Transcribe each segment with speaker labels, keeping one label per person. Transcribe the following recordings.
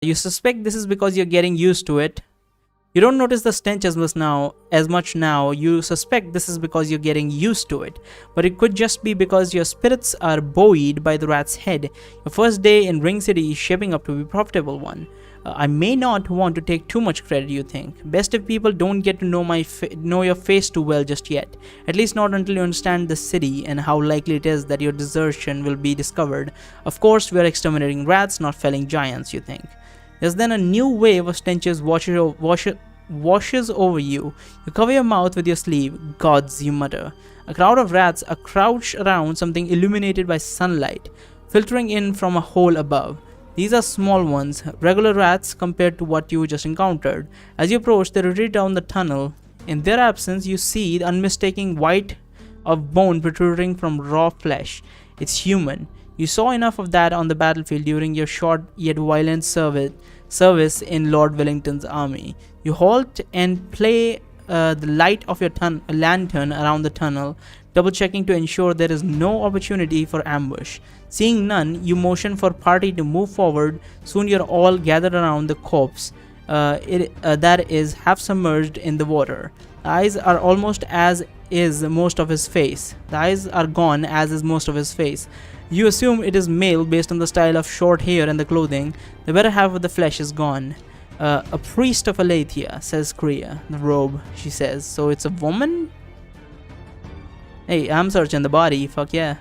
Speaker 1: You suspect this is because you're getting used to it. You don't notice the stench as much now. You suspect this is because you're getting used to it. But it could just be because your spirits are buoyed by the rat's head. Your first day in Ring City is shaping up to be a profitable one. I may not want to take too much credit, you think. Best if people don't get to know your face too well just yet. At least not until you understand the city and how likely it is that your desertion will be discovered. Of course, we are exterminating rats, not felling giants, you think. There's then a new wave of stenches washes over you. You cover your mouth with your sleeve. Gods, you mutter. A crowd of rats are crouched around something illuminated by sunlight, filtering in from a hole above. These are small ones, regular rats compared to what you just encountered. As you approach, they retreat down the tunnel. In their absence, you see the unmistakable white of bone protruding from raw flesh. It's human. You saw enough of that on the battlefield during your short yet violent service in Lord Wellington's army. You halt and play the light of your lantern around the tunnel, double checking to ensure there is no opportunity for ambush. Seeing none, you motion for party to move forward. Soon you're all gathered around the corpse that is half submerged in the water. The eyes are almost as is most of his face. The eyes are gone as is most of his face. You assume it is male based on the style of short hair and the clothing. The better half of the flesh is gone. A priest of Aletheia, says Kriya. The robe, she says. So it's a woman? Hey, I'm searching the body. Fuck yeah.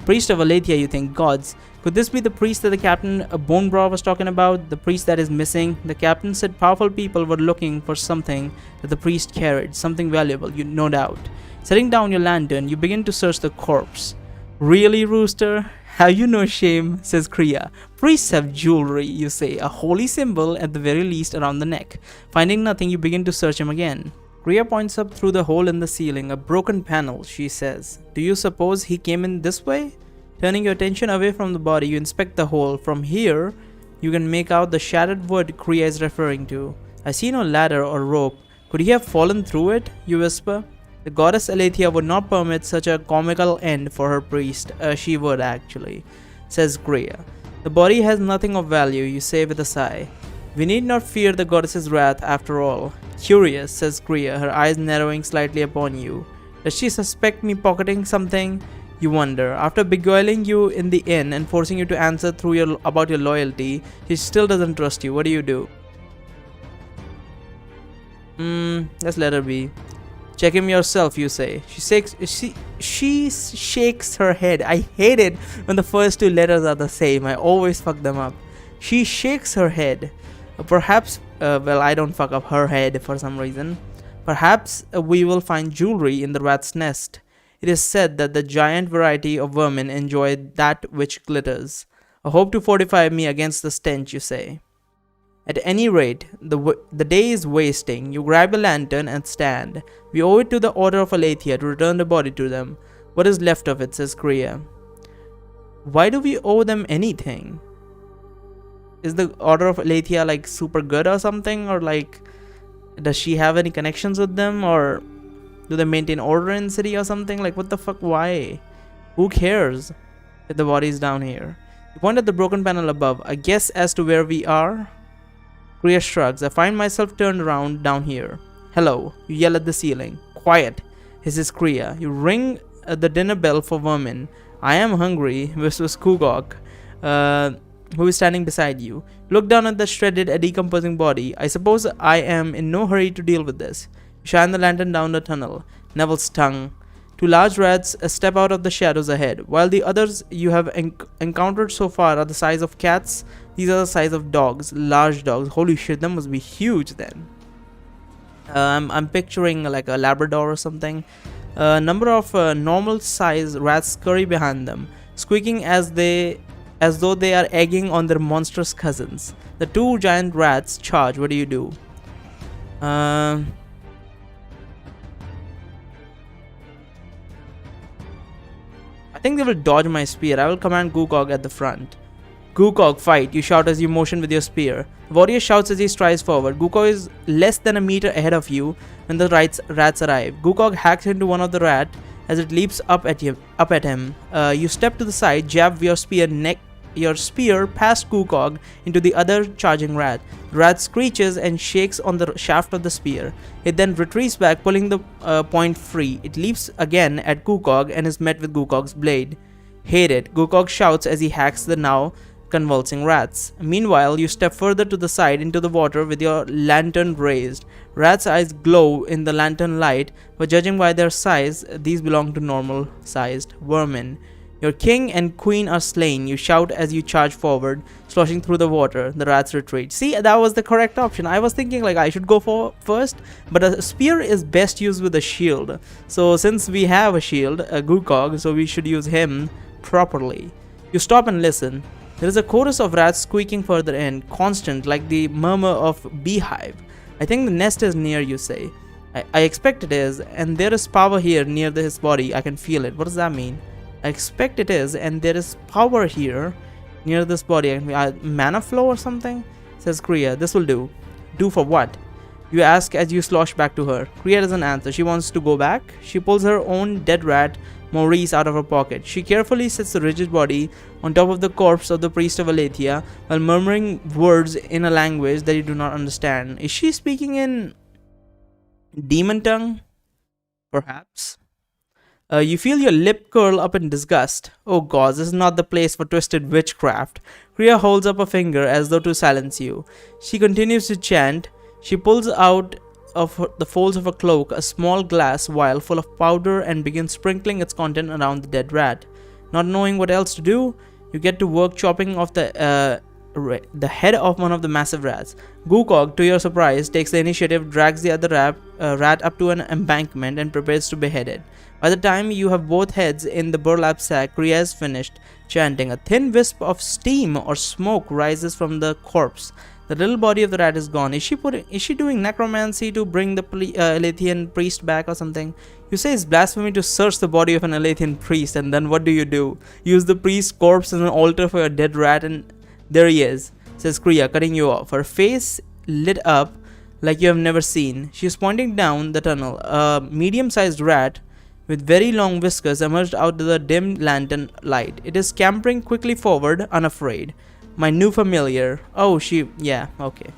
Speaker 1: Priest of Aletheia, you think. Gods. Could this be the priest that the captain Bonebrow was talking about? The priest that is missing? The captain said powerful people were looking for something that the priest carried. Something valuable, no doubt. Setting down your lantern, you begin to search the corpse. Really, Rooster? Have you no shame? Says Kriya. Priests have jewelry, you say, a holy symbol at the very least around the neck. Finding nothing, you begin to search him again. Kriya points up through the hole in the ceiling, a broken panel, she says. Do you suppose he came in this way? Turning your attention away from the body, you inspect the hole. From here, you can make out the shattered wood Kriya is referring to. I see no ladder or rope. Could he have fallen through it? You whisper. The goddess Aletheia would not permit such a comical end for her priest. She would, actually, says Kriya. The body has nothing of value, you say with a sigh. We need not fear the goddess's wrath after all. Curious, says Kriya, her eyes narrowing slightly upon you. Does she suspect me pocketing something? You wonder. After beguiling you in the inn and forcing you to answer about your loyalty, she still doesn't trust you. What do you do? Let's let her be. Check him yourself, you say. She shakes her head. I hate it when the first two letters are the same. I always fuck them up. She shakes her head. Perhaps, well, I don't fuck up her head for some reason. Perhaps we will find jewelry in the rat's nest. It is said that the giant variety of vermin enjoy that which glitters. I hope to fortify me against the stench, you say. At any rate, the day is wasting. You grab a lantern and stand. We owe it to the Order of Aletheia to return the body to them. What is left of it, says Kriya. Why do we owe them anything? Is the Order of Aletheia like super good or something? Or like, does she have any connections with them? Or do they maintain order in the city or something? Like, what the fuck, why? Who cares if the body is down here? You point at the broken panel above. A guess as to where we are? Kriya shrugs. I find myself turned around down here. Hello, you yell at the ceiling. Quiet, hisses Kriya. You ring the dinner bell for vermin. I am hungry, whispers Kugok, who is standing beside you. Look down at the shredded, decomposing body. I suppose I am in no hurry to deal with this. You shine the lantern down the tunnel. Neville's tongue. Two large rats step out of the shadows ahead. While the others you have encountered so far are the size of cats, these are the size of dogs, large dogs. Holy shit, that must be huge then. I'm picturing like a Labrador or something. A number of normal size rats scurry behind them, squeaking as though they are egging on their monstrous cousins. The two giant rats charge. What do you do? I think they will dodge my spear. I will command Gukog at the front. Gukog, fight, you shout as you motion with your spear. The warrior shouts as he strides forward. Gukog is less than a meter ahead of you when the rats arrive. Gukog hacks into one of the rat as it leaps up at him. You step to the side, jab your spear your spear past Gukog into the other charging rat. The rat screeches and shakes on the shaft of the spear. It then retreats back, pulling the point free. It leaps again at Gukog and is met with Gukog's blade. Hate it, Gukog shouts as he hacks the now convulsing rats. Meanwhile, you step further to the side into the water with your lantern raised. Rats' eyes glow in the lantern light, but judging by their size, these belong to normal-sized vermin. Your king and queen are slain, you shout as you charge forward, sloshing through the water. The rats retreat. See, that was the correct option. I was thinking like I should go for first, but a spear is best used with a shield. So since we have a shield, a Gukog, so we should use him properly. You stop and listen. There is a chorus of rats squeaking further in, constant like the murmur of beehive. I think the nest is near, you say. I expect it is, and there is power here near his body. I can feel it. What does that mean? I expect it is, and there is power here near this body. Mana flow or something? Says Kriya. This will do. Do for what? You ask as you slosh back to her. Kriya doesn't answer. She wants to go back. She pulls her own dead rat, Maurice, out of her pocket. She carefully sets the rigid body on top of the corpse of the priest of Aletheia while murmuring words in a language that you do not understand. Is she speaking in demon tongue? Perhaps. You feel your lip curl up in disgust. Oh god, this is not the place for twisted witchcraft. Kriya holds up a finger as though to silence you. She continues to chant. She pulls out of the folds of her cloak a small glass vial full of powder and begins sprinkling its content around the dead rat. Not knowing what else to do, you get to work chopping off the head of one of the massive rats. Gukog, to your surprise, takes the initiative, drags the other rat up to an embankment and prepares to behead it. By the time you have both heads in the burlap sack, Kriya is finished chanting. A thin wisp of steam or smoke rises from the corpse. The little body of the rat is gone. Is she doing necromancy to bring the Alethean priest back or something? You say it's blasphemy to search the body of an Alethean priest, and then what do? Use the priest's corpse as an altar for your dead rat, and there he is, says Kriya, cutting you off. Her face lit up like you have never seen. She is pointing down the tunnel. A medium-sized rat with very long whiskers emerged out of the dim lantern light. It is scampering quickly forward, unafraid. My new familiar. Oh, yeah, okay.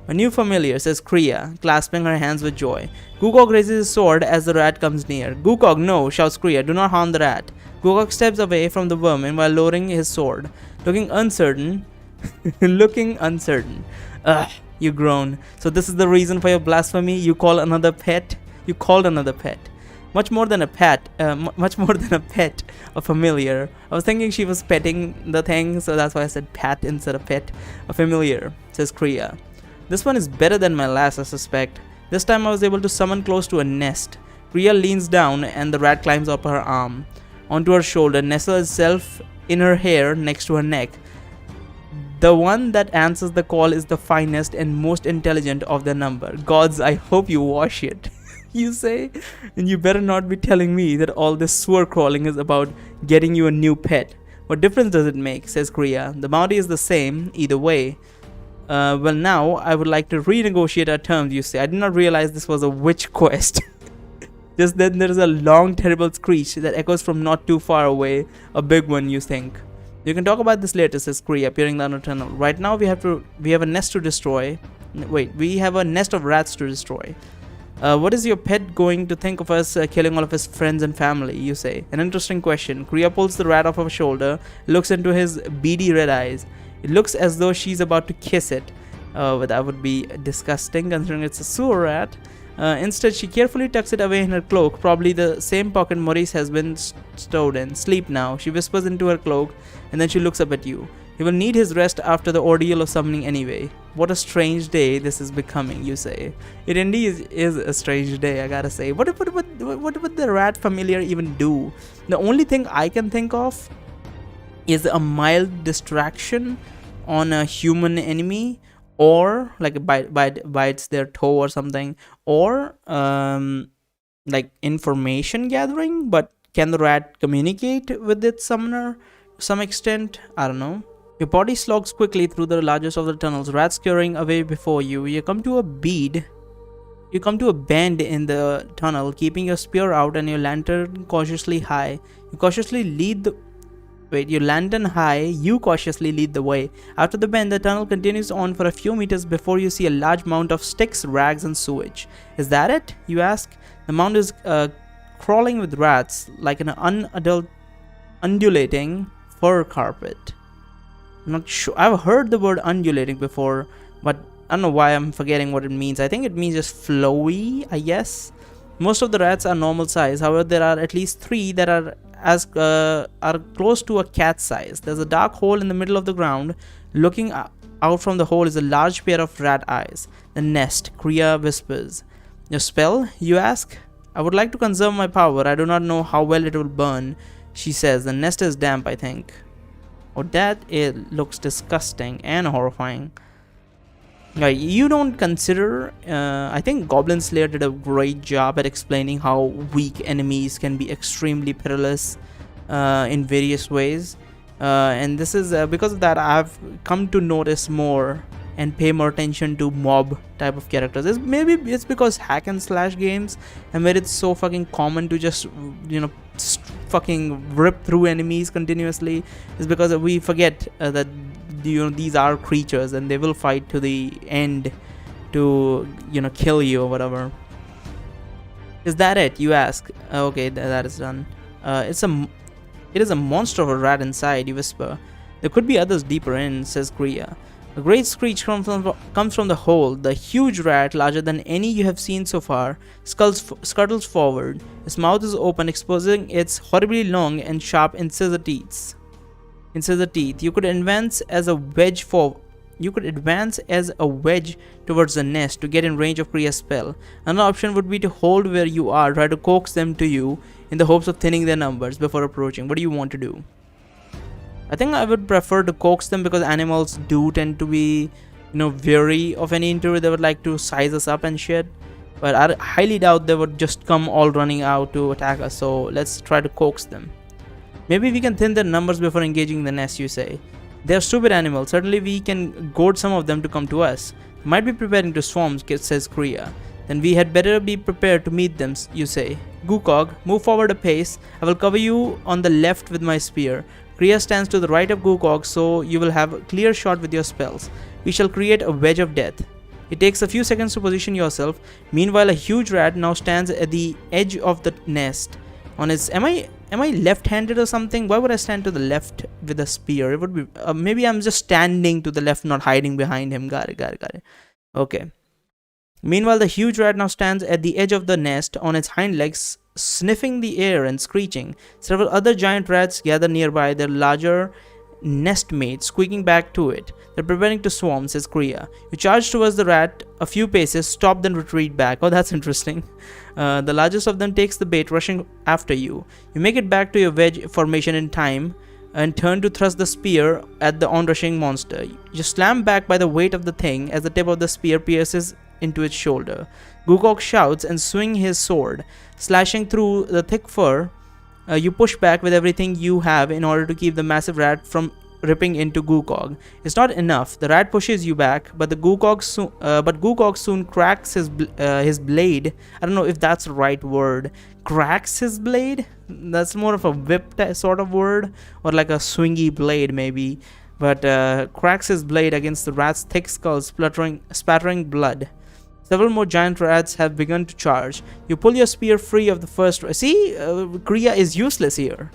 Speaker 1: My new familiar, says Kriya, clasping her hands with joy. Gukog raises his sword as the rat comes near. Gukog, no, shouts Kriya, do not harm the rat. Gukog steps away from the vermin while lowering his sword, looking uncertain. Ugh, you groan. So this is the reason for your blasphemy? You called another pet? Much more than a pet, a familiar. I was thinking she was petting the thing, so that's why I said pat instead of pet. A familiar, says Kriya. This one is better than my last, I suspect. This time I was able to summon close to a nest. Kriya leans down and the rat climbs up her arm, onto her shoulder, nestles itself in her hair next to her neck. The one that answers the call is the finest and most intelligent of their number. Gods, I hope you wash it. You say, and you better not be telling me that all this sewer crawling is about getting you a new pet. What difference does it make, says Kriya. The bounty is the same either way. Well, now I would like to renegotiate our terms, you say. I did not realize this was a witch quest. Just then there is a long terrible screech that echoes from not too far away. A big one, you think. You can talk about this later, says Kriya, appearing down the tunnel. Right now we have a nest to destroy. Wait, we have a nest of rats to destroy. What is your pet going to think of us killing all of his friends and family, you say? An interesting question. Kriya pulls the rat off her shoulder, looks into his beady red eyes. It looks as though she's about to kiss it. But that would be disgusting considering it's a sewer rat. Instead, she carefully tucks it away in her cloak, probably the same pocket Maurice has been stowed in. Sleep now, she whispers into her cloak, and then she looks up at you. He will need his rest after the ordeal of summoning anyway. What a strange day this is becoming, you say. It indeed is a strange day, I gotta say. What would the rat familiar even do? The only thing I can think of is a mild distraction on a human enemy, or like bites their toe or something, or like information gathering. But can the rat communicate with its summoner to some extent? I don't know. Your body slogs quickly through the largest of the tunnels, rats scurrying away before you. You come to a bend in the tunnel, keeping your spear out and your lantern cautiously high. You cautiously lead Wait, you land on high, you cautiously lead the way. After the bend, the tunnel continues on for a few meters before you see a large mound of sticks, rags, and sewage. Is that it? You ask. The mound is crawling with rats, like an undulating fur carpet. I'm not sure. I've heard the word undulating before, but I don't know why I'm forgetting what it means. I think it means just flowy, I guess. Most of the rats are normal size. However, there are at least 3 that are close to a cat size. There's a dark hole in the middle of the ground. Looking out from the hole is a large pair of rat eyes. The nest, Kriya whispers. Your spell, you ask? I would like to conserve my power. I do not know how well it will burn, she says. The nest is damp, I think. Oh, that it looks disgusting and horrifying. You don't consider, I think Goblin Slayer did a great job at explaining how weak enemies can be extremely perilous in various ways, and this is because of that I've come to notice more and pay more attention to mob type of characters. Maybe it's because hack and slash games and where it's so fucking common to just, you know, fucking rip through enemies continuously, is because we forget that, you know, these are creatures and they will fight to the end to, you know, kill you or whatever. Is that it? You ask. Okay, that is done. It is a monster of a rat inside, you whisper. There could be others deeper in, says Kriya. A great screech comes from the hole. The huge rat, larger than any you have seen so far, scuttles forward. Its mouth is open, exposing its horribly long and sharp incisor teeth. You could advance as a wedge towards the nest to get in range of Kriya's spell. Another option would be to hold where you are, try to coax them to you in the hopes of thinning their numbers before approaching. What do you want to do? I think I would prefer to coax them because animals do tend to be, you know, wary of any intruder. They would like to size us up and shit. But I highly doubt they would just come all running out to attack us. So let's try to coax them. Maybe we can thin their numbers before engaging the nest, you say. They are stupid animals. Certainly we can goad some of them to come to us. They might be preparing to swarm, says Kriya. Then we had better be prepared to meet them, you say. Gukog, move forward a pace. I will cover you on the left with my spear. Kriya stands to the right of Gukog, so you will have a clear shot with your spells. We shall create a wedge of death. It takes a few seconds to position yourself. Meanwhile, a huge rat now stands at the edge of the nest. On its, am I left-handed or something? Why would I stand to the left with a spear? It would be maybe I'm just standing to the left, not hiding behind him. Got it. Okay. Meanwhile, the huge rat now stands at the edge of the nest on its hind legs, sniffing the air and screeching. Several other giant rats gather nearby, their larger nest mates squeaking back to it. They're preparing to swarm, says Kriya. You charge towards the rat a few paces, stop, then retreat back. Oh, that's interesting. The largest of them takes the bait, rushing after you. You make it back to your wedge formation in time and turn to thrust the spear at the onrushing monster. You slam back by the weight of the thing as the tip of the spear pierces into its shoulder. Gukog shouts and swings his sword, slashing through the thick fur. You push back with everything you have in order to keep the massive rat from ripping into Gukog. It's not enough. The rat pushes you back, but Gukog soon cracks his blade. I don't know if that's the right word. Cracks his blade? That's more of a whip sort of word, or like a swingy blade maybe. But cracks his blade against the rat's thick skull, spattering blood. Several more giant rats have begun to charge. You pull your spear free of the first. See, Kriya is useless here.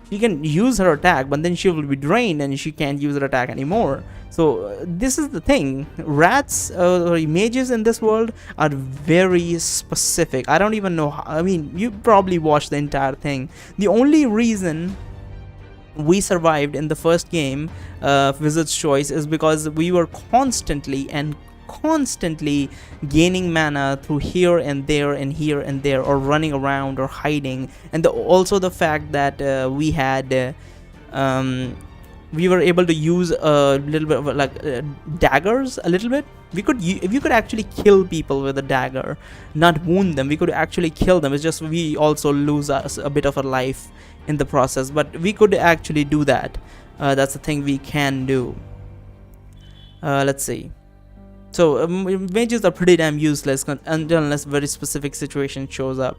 Speaker 1: She can use her attack, but then she will be drained and she can't use her attack anymore. So this is the thing. Rats or mages in this world are very specific. I don't even know how, I mean, you probably watched the entire thing. The only reason we survived in the first game, Wizard's Choice, is because we were constantly gaining mana through here and there and here and there, or running around or hiding, and also the fact that we were able to use a little bit of like daggers a little bit. If you could actually kill people with a dagger, not wound them, we could actually kill them. It's just we also lose a bit of a life in the process, but we could actually do that. That's the thing we can do. Let's see. So mages are pretty damn useless unless very specific situation shows up.